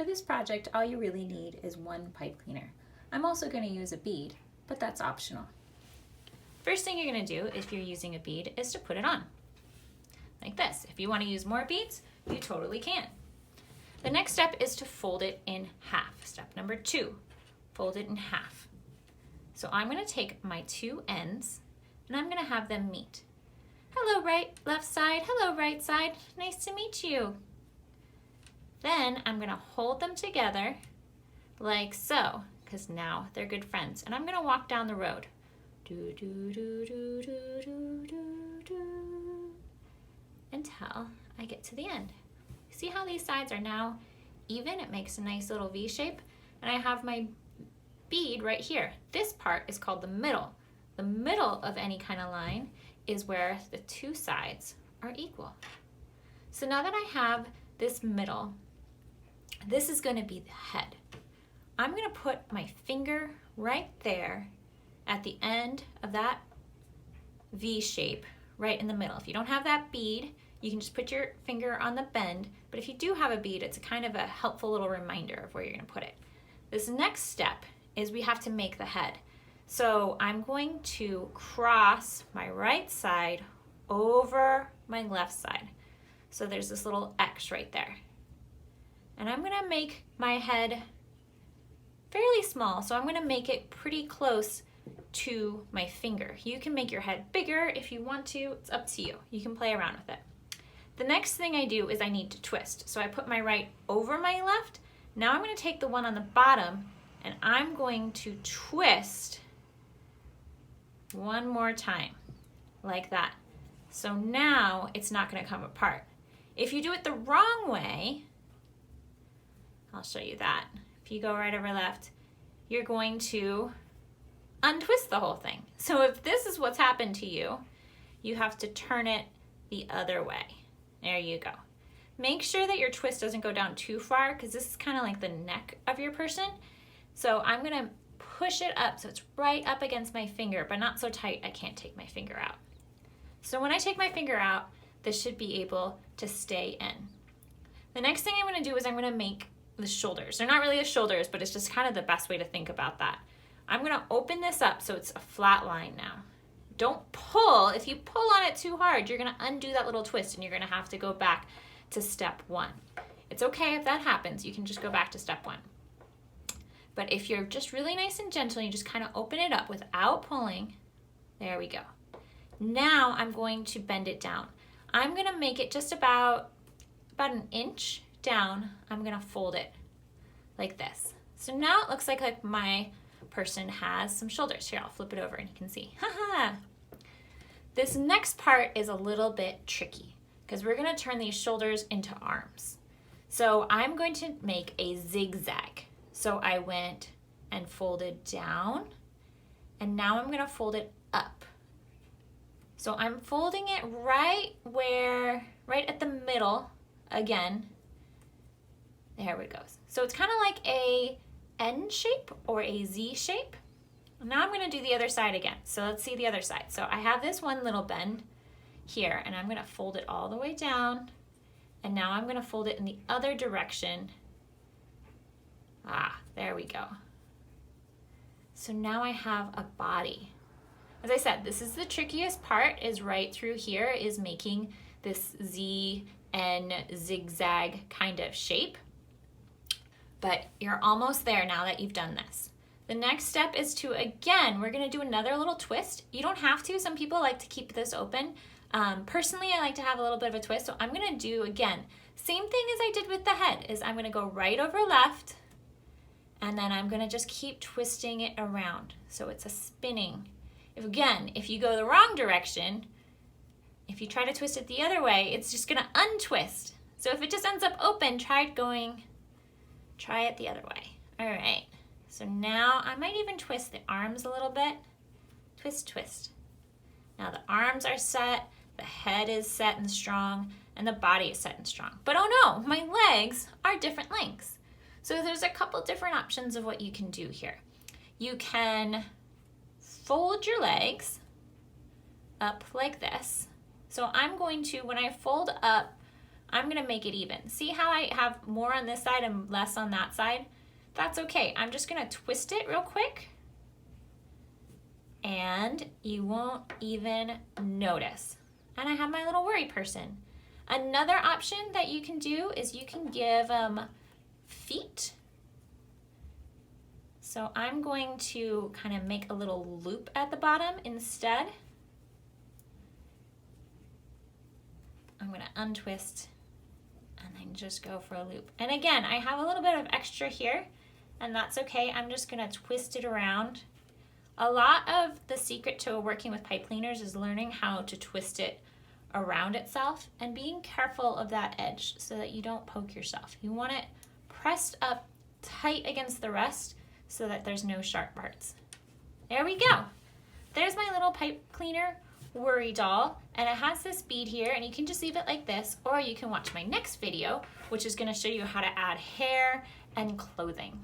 this project, all you really need is one pipe cleaner. I'm also going to use a bead, but that's optional. First thing you're going to do if you're using a bead is to put it on, like this. If you want to use more beads, you totally can. The next step is to fold it in half. Step number 2, fold it in half. So I'm going to take my 2 ends and I'm going to have them meet. Hello, left side. Hello, right side. Nice to meet you. Then I'm going to hold them together like so, because now they're good friends. And I'm going to walk down the road. Do, do, do, do, do, do, do, do, until I get to the end. See how these sides are now even? It makes a nice little V shape. And I have my bead right here. This part is called the middle. The middle of any kind of line is where the 2 sides are equal. So now that I have this middle, this is going to be the head. I'm going to put my finger right there at the end of that V shape, right in the middle. If you don't have that bead, you can just put your finger on the bend, but if you do have a bead, it's a kind of a helpful little reminder of where you're going to put it. This next step is we have to make the head. So I'm going to cross my right side over my left side. So there's this little X right there. And I'm going to make my head fairly small, so I'm going to make it pretty close to my finger. You can make your head bigger if you want to. It's up to you. You can play around with it. The next thing I do is I need to twist. So I put my right over my left. Now I'm going to take the one on the bottom and I'm going to twist one more time, like that. So now it's not going to come apart. If you do it the wrong way, I'll show you that. If you go right over left, you're going to untwist the whole thing. So if this is what's happened to you, you have to turn it the other way. There you go. Make sure that your twist doesn't go down too far because this is kind of like the neck of your person. So I'm going to push it up so it's right up against my finger, but not so tight I can't take my finger out. So when I take my finger out, this should be able to stay in. The next thing I'm going to do is I'm going to make the shoulders. They're not really the shoulders, but it's just kind of the best way to think about that. I'm going to open this up so it's a flat line now. Don't pull. If you pull on it too hard, you're going to undo that little twist and you're going to have to go back to step 1. It's okay if that happens. You can just go back to step 1. But if you're just really nice and gentle, you just kind of open it up without pulling. There we go. Now I'm going to bend it down. I'm going to make it just about an inch down. I'm going to fold it like this. So now it looks like my person has some shoulders. Here, I'll flip it over and you can see. Haha. This next part is a little bit tricky because we're going to turn these shoulders into arms. So I'm going to make a zigzag. So I went and folded down, and now I'm going to fold it up. So I'm folding it right at the middle again. There it goes. So it's kind of like a N shape or a Z shape. Now I'm going to do the other side again. So let's see the other side. So I have this one little bend here, and I'm going to fold it all the way down, and now I'm going to fold it in the other direction. There we go. So now I have a body. As I said, this is the trickiest part, is right through here is making this Z and zigzag kind of shape. But you're almost there now that you've done this. The next step is to, again, we're going to do another little twist. You don't have to. Some people like to keep this open. Personally, I like to have a little bit of a twist. So I'm going to do, again, same thing as I did with the head, is I'm going to go right over left, and then I'm going to just keep twisting it around. So it's a spinning. If you go the wrong direction, if you try to twist it the other way, it's just going to untwist. So if it just ends up open, try it the other way. All right. So now I might even twist the arms a little bit. Twist, twist. Now the arms are set, the head is set and strong, and the body is set and strong. But oh no, my legs are different lengths. So there's a couple different options of what you can do here. You can fold your legs up like this. So I'm going to, when I fold up I'm gonna make it even. See how I have more on this side and less on that side? That's okay. I'm just gonna twist it real quick and you won't even notice. And I have my little worry person. Another option that you can do is you can give them feet. So I'm going to kind of make a little loop at the bottom instead. I'm going to untwist and then just go for a loop. And again, I have a little bit of extra here, and that's okay. I'm just going to twist it around. A lot of the secret to working with pipe cleaners is learning how to twist it around itself and being careful of that edge so that you don't poke yourself. You want it pressed up tight against the rest so that there's no sharp parts. There we go. There's my little pipe cleaner worry doll, and it has this bead here, and you can just leave it like this, or you can watch my next video, which is going to show you how to add hair and clothing.